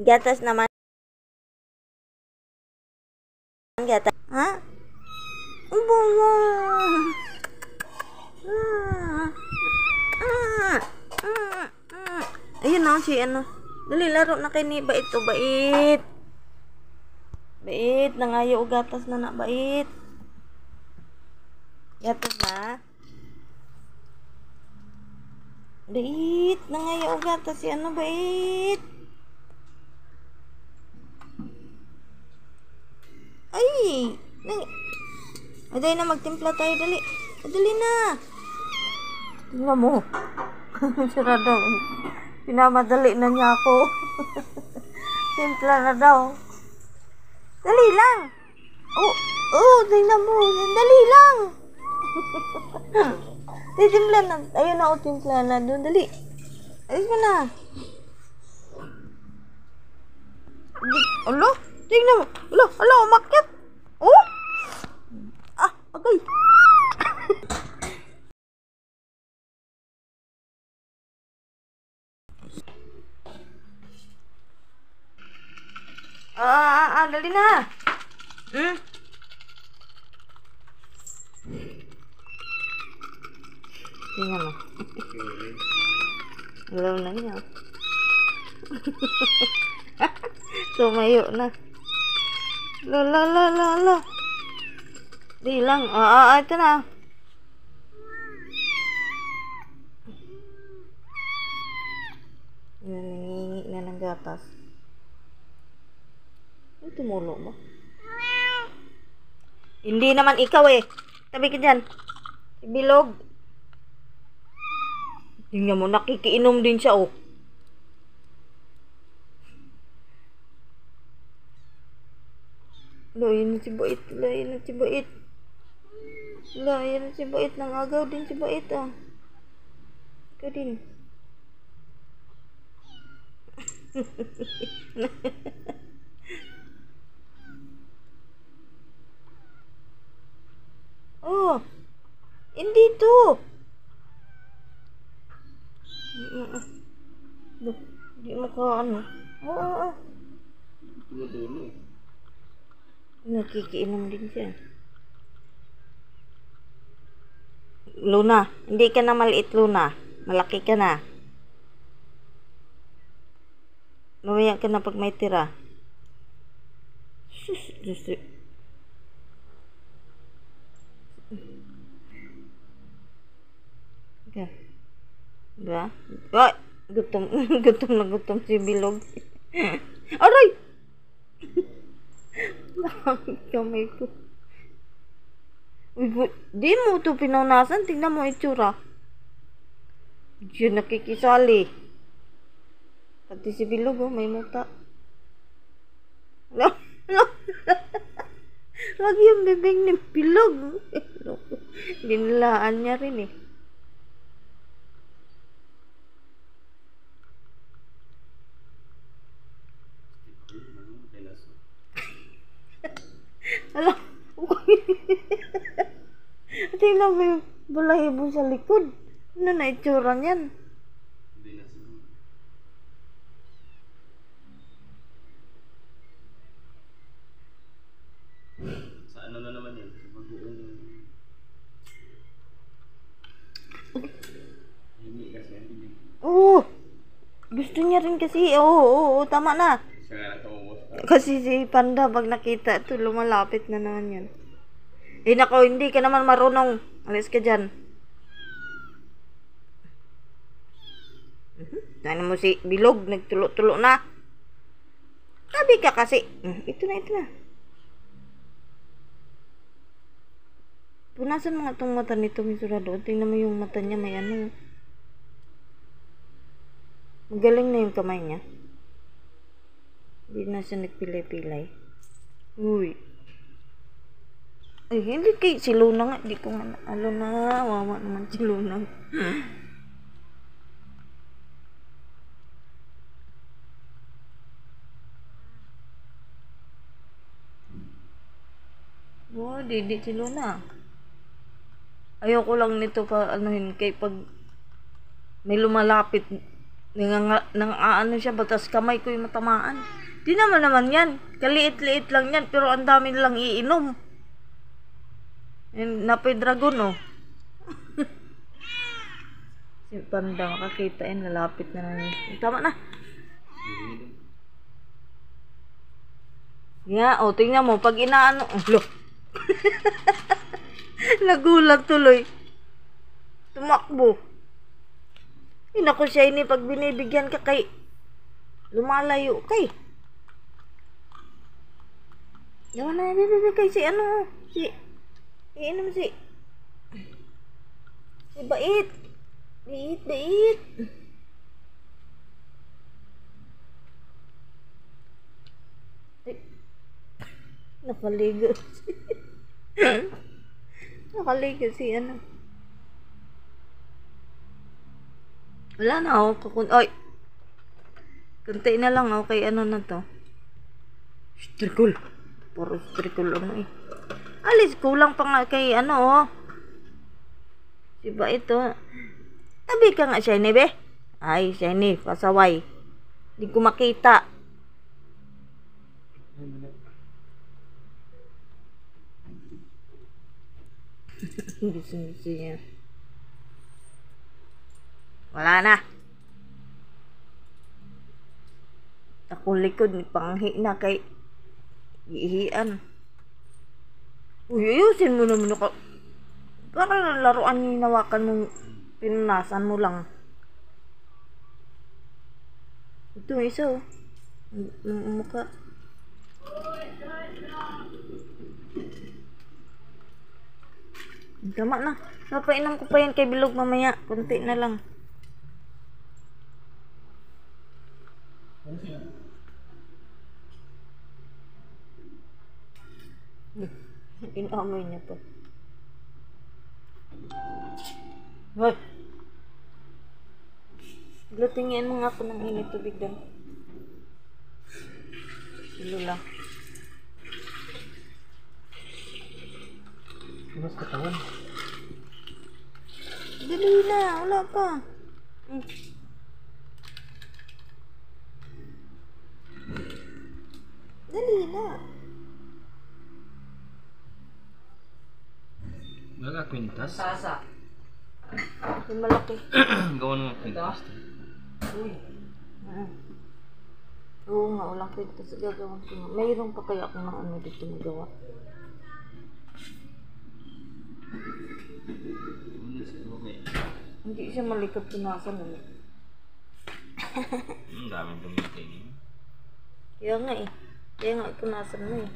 Gatas naman. Gatas. Ha? Ubo. Ayun na si ano. Dali, laro na kay ni Bait to. Bait. Bait. Nangayo o gatas na na. Bait. Gatas na. Bait. Nangayo o gatas si ano. Bait. Ay. Dali na magtimpla tayo. Dali. Dali na. Tingnan mo. Sarado. Pinamadali na niya ako. Timpla na daw. Dali lang. Tingnan mo. Dali lang. Timpla na. Ayun na, timpla na doon. Dali. Ayos mo na. Alo? Tingnan mo. Alo, umakyat. Oh? Okay. Dali na. Tingnan mo. Alam na niya. Tumayo na. La. Di lang. Ito na. Nangingi na ng gatas. Ay, tumulo mo. Hindi naman ikaw eh. Tabi ka dyan. Bilog. Tingnan mo, nakikiinom din siya oh. Yun si Bait. Yun si Bait. Yun si Bait. Nangagaw din si Bait ah. Ikaw din. Oh. Hindi to. Hindi mo ka ano. Oo. Nakikiinom din siya. Luna, hindi ka na maliit, Luna. Malaki ka na. Mamaya ka na pag may tira. Diba? Ay! Gutom na gutom si Bilog. Aray! Kamay ko. Uy, di mo ito pinunasan. Tingnan mo itsura. Diyan nakikisali. Pati si Bilog, oh, may muta. Wag yung bibig ni Bilog. Binilaan niya rin eh. Alam, tingnan mo yung balahibo sa likod. Ano na itsura niyan? Sa ano na naman yan? Sa bagoong hindi kasi hindi. Oo. Gusto niya rin kasi. Oo, tama na. Siya nga nakaubos pa. Kasi si Panda pag nakita ito, lumalapit na naman yan. Eh nako, hindi ka naman marunong. Alis ka dyan. Ano mo si Bilog, nagtulo-tulo na. Sabi ka kasi. Ito na. Punasan mga itong mata nito, Misurado. Tingnan mo yung mata niya, may ano. Magaling na yung kamay niya. Hindi na siya nagpilay-pilay. Uy. Ay, hindi kay si Luna nga. Hindi ko nga naalo na. Wawa naman si Luna. Oh, didi si Luna. Ayoko lang nito pa anuhin kay pag may lumalapit Nang siya, batas kamay ko yung matamaan. Di naman yan. Kaliit-liit lang yan, pero ang dami nilang iinom. Napay dragon, oh. Si Panda makakita yan, lalapit na lang. Tama na. Yeah, oh, tingnan mo, pag inaano, oh, look. Nagulat tuloy. Tumakbo. Naku siya ini, pag binibigyan ka kay lumalayo kay. Yawan na bibigay si ano, si iinom si Bait. Bait. Nakaligo. Nakaligo si ano. Wala na ako. Oy. Kunti na lang ako kay ano na to. Strikul. Puro strikul ano eh. Alis, kulang pa nga kay ano oh. Si Bait oh. Tabi ka nga, Shiny be. Ay, Shiny, pasaway. Di ko makita. Gusto niya. Wala na. Ako likod ni panghi na kay ihian. Uy, ayusin mo naman ako. Parang laruan yung hinawakan mong pinunasan mo lang. Ito isa oh. Ang mukha. Tama na. Napainom ko pa yan kay Bilog mamaya. Kunti na lang. Inamoy niya pa. Hoy! Lutingin mo nga ako ng init tubig doon. Lula. Mas katawan. Dali na, wala pa. Dali na. Wala kwintas. Sasa. Yung malaki. Gawan mo kwintas. Uy. Oo nga, walang kwento sa gagawin ko. Mayroon pa kaya akong mga ano dito magawa. Okay. Hindi siya malikot punasan. Ang daming gamitin. Kaya nga eh. Kaya nga punasan mo eh.